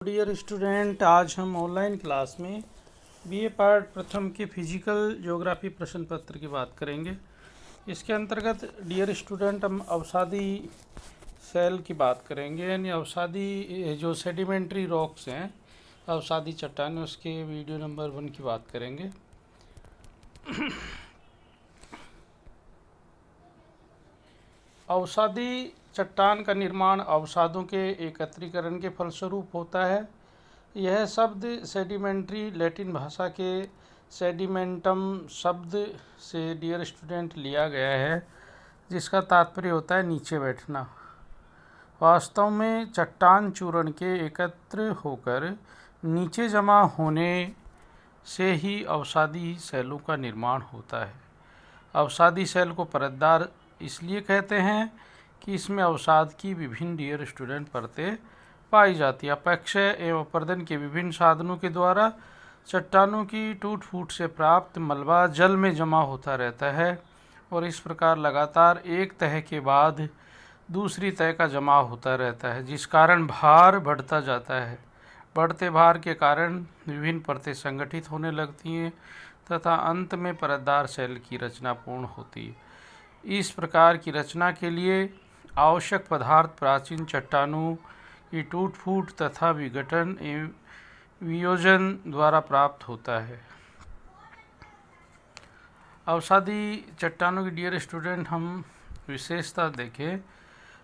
Dear student, आज हम online class में बीए पार्ट प्रथम के फिजिकल ज्योग्राफी प्रश्न पत्र की बात करेंगे। इसके अंतर्गत डियर स्टूडेंट हम अवसादी सेल की बात करेंगे, यानी अवसादी जो सेडिमेंट्री रॉक्स हैं, अवसादी चट्टान, उसके वीडियो नंबर 1 की बात करेंगे। अवसादी चट्टान का निर्माण अवसादों के एकत्रीकरण के फलस्वरूप होता है। यह शब्द सेडिमेंट्री लैटिन भाषा के सेडिमेंटम शब्द से डियर स्टूडेंट लिया गया है, जिसका तात्पर्य होता है नीचे बैठना। वास्तव में चट्टान चूर्ण के एकत्र होकर नीचे जमा होने से ही अवसादी सेलों का निर्माण होता है। अवसादी सेल को परतदार इसलिए कहते हैं कि इसमें अवसाद की विभिन्न डियर स्टूडेंट परतें पाई जाती है। अपक्षय एवं अपर्दन के विभिन्न साधनों के द्वारा चट्टानों की टूट फूट से प्राप्त मलबा जल में जमा होता रहता है और इस प्रकार लगातार एक तह के बाद दूसरी तह का जमा होता रहता है, जिस कारण भार बढ़ता जाता है। बढ़ते भार के कारण विभिन्न परतें संगठित होने लगती हैं तथा अंत में परतदार सेल की रचना पूर्ण होती है। इस प्रकार की रचना के लिए आवश्यक पदार्थ प्राचीन चट्टानों की टूट फूट तथा विघटन एवं वियोजन द्वारा प्राप्त होता है। अवसादी चट्टानों की डियर स्टूडेंट हम विशेषता देखें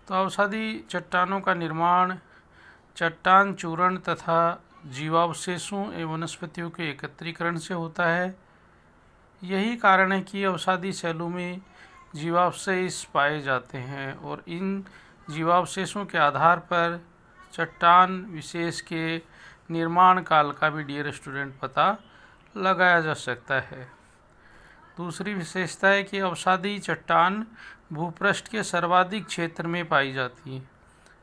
तो अवसादी चट्टानों का निर्माण चट्टान चूर्ण तथा जीवावशेषों एवं वनस्पतियों के एकत्रीकरण से होता है। यही कारण है कि अवसादी सेलों में जीवावशेष पाए जाते हैं और इन जीवावशेषों के आधार पर चट्टान विशेष के निर्माण काल का भी डियर स्टूडेंट पता लगाया जा सकता है। दूसरी विशेषता है कि अवसादी चट्टान भूपृष्ठ के सर्वाधिक क्षेत्र में पाई जाती है।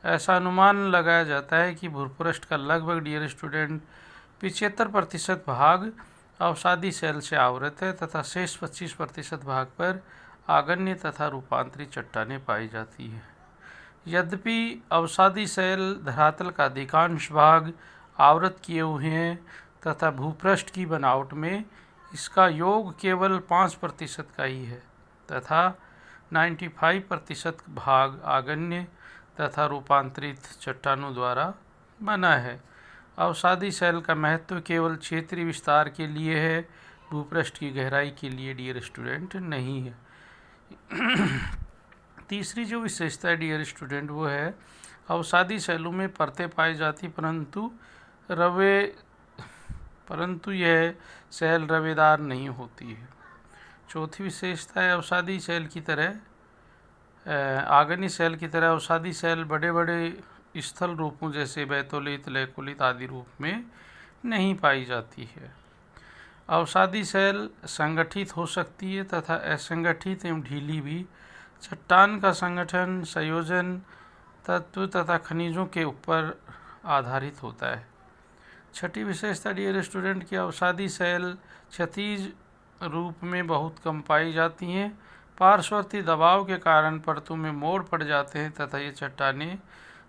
ऐसा अनुमान लगाया जाता है कि भूपृष्ठ का लगभग डियर स्टूडेंट 75% भाग अवसादी सेल से आवृत है तथा शेष 25% भाग पर आगन्य तथा रूपांतरित चट्टानें पाई जाती हैं। यद्यपि अवसादी सेल धरातल का अधिकांश भाग आवृत किए हुए हैं तथा भूपृष्ठ की बनावट में इसका योग केवल 5% का ही है तथा 95% भाग आगन्य तथा रूपांतरित चट्टानों द्वारा बना है। अवसादी सेल का महत्व केवल क्षेत्रीय विस्तार के लिए है, भूपृष्ठ की गहराई के लिए डियर स्टूडेंट नहीं है। तीसरी जो विशेषता है डियर स्टूडेंट वो है अवसादी सेलों में परतें पाई जाती परंतु यह सेल रवेदार नहीं होती है। चौथी विशेषता है अवसादी सेल की तरह आगन्य सेल की तरह अवसादी सेल बड़े बड़े स्थल रूपों जैसे बैतोलित, लैकोलित आदि रूप में नहीं पाई जाती है। अवसादी सेल संगठित हो सकती है तथा असंगठित एवं ढीली भी। चट्टान का संगठन संयोजन तत्व तथा खनिजों के ऊपर आधारित होता है। छठी विशेषता डियर स्टूडेंट की अवसादी सेल क्षैतिज रूप में बहुत कम पाई जाती हैं। पार्श्ववर्ती दबाव के कारण परतों में मोड़ पड़ जाते हैं तथा ये चट्टानें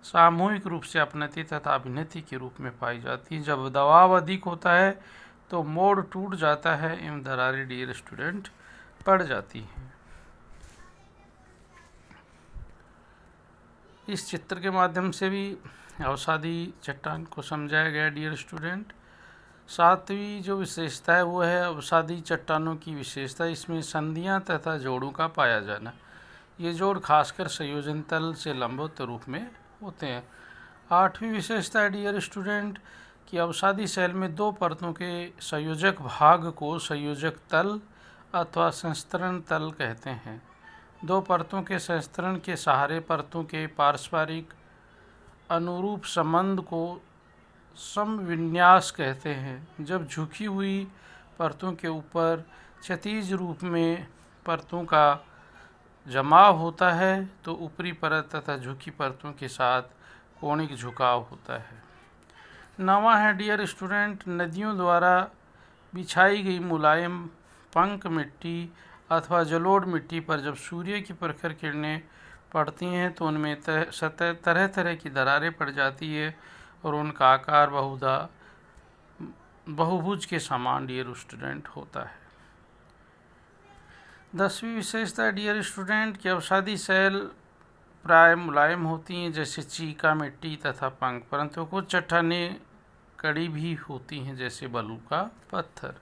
सामूहिक रूप से अपनति तथा अभिनति के रूप में पाई जाती हैं। जब दबाव अधिक होता है तो मोड़ टूट जाता है एवं दरारें डियर स्टूडेंट पड़ जाती हैं। इस चित्र के माध्यम से भी अवसादी चट्टान को समझाया गया डियर स्टूडेंट। सातवीं जो विशेषता है वो है अवसादी चट्टानों की विशेषता, इसमें संधियां तथा जोड़ों का पाया जाना। ये जोड़ खासकर संयोजन तल से लंबवत रूप में होते हैं। आठवीं विशेषता है डियर स्टूडेंट कि अवसादी सेल में दो परतों के संयोजक भाग को संयोजक तल अथवा संस्तरण तल कहते हैं। दो परतों के संस्तरण के सहारे परतों के पारस्परिक अनुरूप संबंध को समविन्यास कहते हैं। जब झुकी हुई परतों के ऊपर क्षैतिज रूप में परतों का जमाव होता है तो ऊपरी परत तथा झुकी परतों के साथ कोणिक झुकाव होता है। नवा है डियर स्टूडेंट नदियों द्वारा बिछाई गई मुलायम पंक मिट्टी अथवा जलोढ़ मिट्टी पर जब सूर्य की प्रखर किरणें पड़ती हैं तो उनमें तरह तरह की दरारें पड़ जाती है और उनका आकार बहुभुज के समान डियर स्टूडेंट होता है। 10वीं विशेषता डियर स्टूडेंट की अवसादी सेल प्राय मुलायम होती हैं जैसे चीका, मिट्टी तथा पंख, परंतु कुछ चट्टानें कड़ी भी होती हैं जैसे बालू का पत्थर।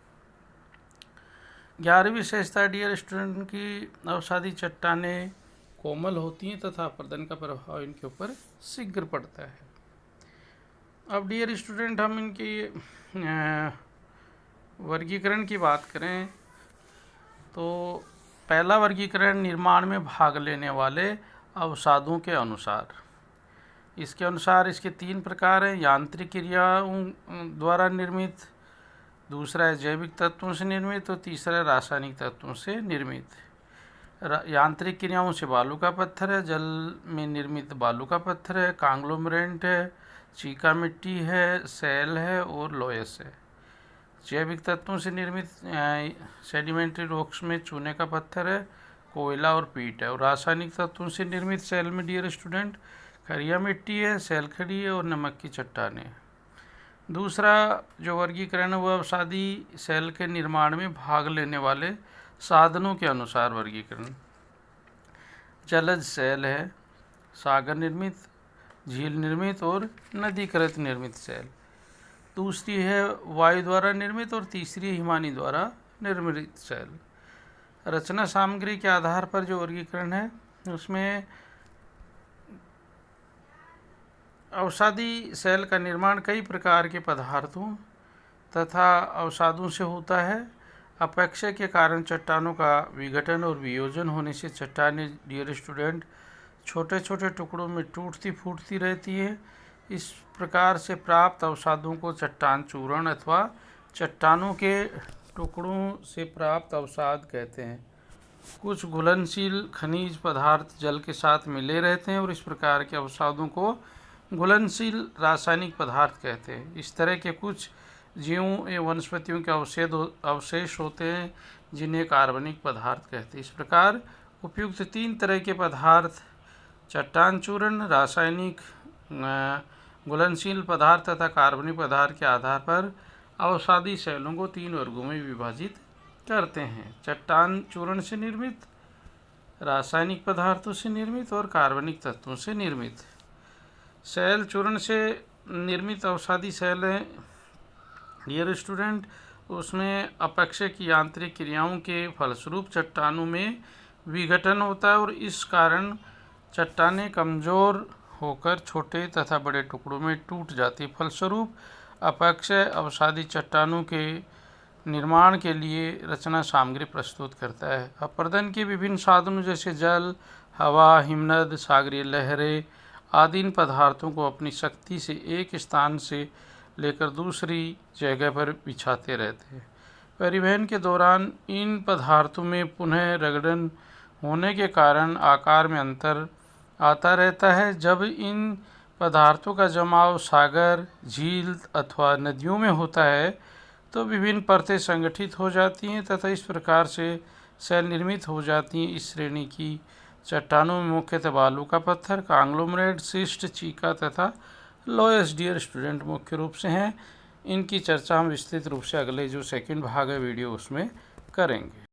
11वीं विशेषता डियर स्टूडेंट की अवसादी चट्टानें कोमल होती हैं तथा अपरदन का प्रभाव इनके ऊपर शीघ्र पड़ता है। अब डियर स्टूडेंट हम इनकी वर्गीकरण की बात करें तो पहला वर्गीकरण निर्माण में भाग लेने वाले अवसादों के अनुसार। इसके अनुसार इसके 3 प्रकार हैं: यांत्रिक क्रियाओं द्वारा निर्मित, दूसरा है जैविक तत्वों से निर्मित और तीसरा है रासायनिक तत्वों से निर्मित। यांत्रिक क्रियाओं से बालू का पत्थर है, जल में निर्मित बालू का पत्थर है, कांग्लोमरेंट है, चीका मिट्टी है, सेल है और लोयस है। जैविक तत्वों से निर्मित सेडिमेंट्री रॉक्स में चूने का पत्थर है, कोयला और पीट है। और रासायनिक तत्वों से निर्मित सेल में डियर स्टूडेंट खरिया मिट्टी है, सेल खड़ी है और नमक की चट्टानें है। दूसरा जो वर्गीकरण है वह अवसादी सेल के निर्माण में भाग लेने वाले साधनों के अनुसार वर्गीकरण। जलज सेल है, सागर निर्मित, झील निर्मित और नदीकृत निर्मित सेल। दूसरी है वायु द्वारा निर्मित और तीसरी हिमानी द्वारा निर्मित सेल। रचना सामग्री के आधार पर जो वर्गीकरण है उसमें अवसादी सेल का निर्माण कई प्रकार के पदार्थों तथा अवसादों से होता है। अपक्षय के कारण चट्टानों का विघटन और वियोजन होने से चट्टानें डियर स्टूडेंट छोटे छोटे टुकड़ों में टूटती फूटती रहती है। इस प्रकार से प्राप्त अवसादों को चट्टान चूर्ण अथवा चट्टानों के टुकड़ों से प्राप्त अवसाद कहते हैं। कुछ घुलनशील खनिज पदार्थ जल के साथ मिले रहते हैं और इस प्रकार के अवसादों को घुलनशील रासायनिक पदार्थ कहते हैं। इस तरह के कुछ जीवों एवं वनस्पतियों के अवशेष होते हैं जिन्हें कार्बनिक पदार्थ कहते हैं। इस प्रकार उपयुक्त 3 तरह के पदार्थ चट्टान चूर्ण, रासायनिक घुलनशील पदार्थ तथा कार्बनिक पदार्थ के आधार पर अवसादी सेलों को 3 वर्गों में विभाजित करते हैं: चट्टान चूर्ण से निर्मित, रासायनिक पदार्थों से निर्मित और कार्बनिक तत्वों से निर्मित। सेल चूर्ण से निर्मित अवसादी सेल है डियर स्टूडेंट, उसमें अपक्षय की यांत्रिक क्रियाओं के फलस्वरूप चट्टानों में विघटन होता है और इस कारण चट्टानें कमज़ोर होकर छोटे तथा बड़े टुकड़ों में टूट जाती है। फलस्वरूप अपक्षय अवसादी चट्टानों के निर्माण के लिए रचना सामग्री प्रस्तुत करता है। अपरदन के विभिन्न साधनों जैसे जल, हवा, हिमनद, सागरीय लहरें आदि इन पदार्थों को अपनी शक्ति से एक स्थान से लेकर दूसरी जगह पर बिछाते रहते हैं। परिवहन के दौरान इन पदार्थों में पुनः रगड़न होने के कारण आकार में अंतर आता रहता है। जब इन पदार्थों का जमाव सागर, झील अथवा नदियों में होता है तो विभिन्न परतें संगठित हो जाती हैं तथा इस प्रकार से सेल निर्मित हो जाती हैं। इस श्रेणी की चट्टानों में मुख्यतः बालू का पत्थर, कांग्लोमरेट, शिस्ट, चीका तथा लोयस डियर स्टूडेंट मुख्य रूप से हैं। इनकी चर्चा हम विस्तृत रूप से अगले जो सेकंड भाग है वीडियो उसमें करेंगे।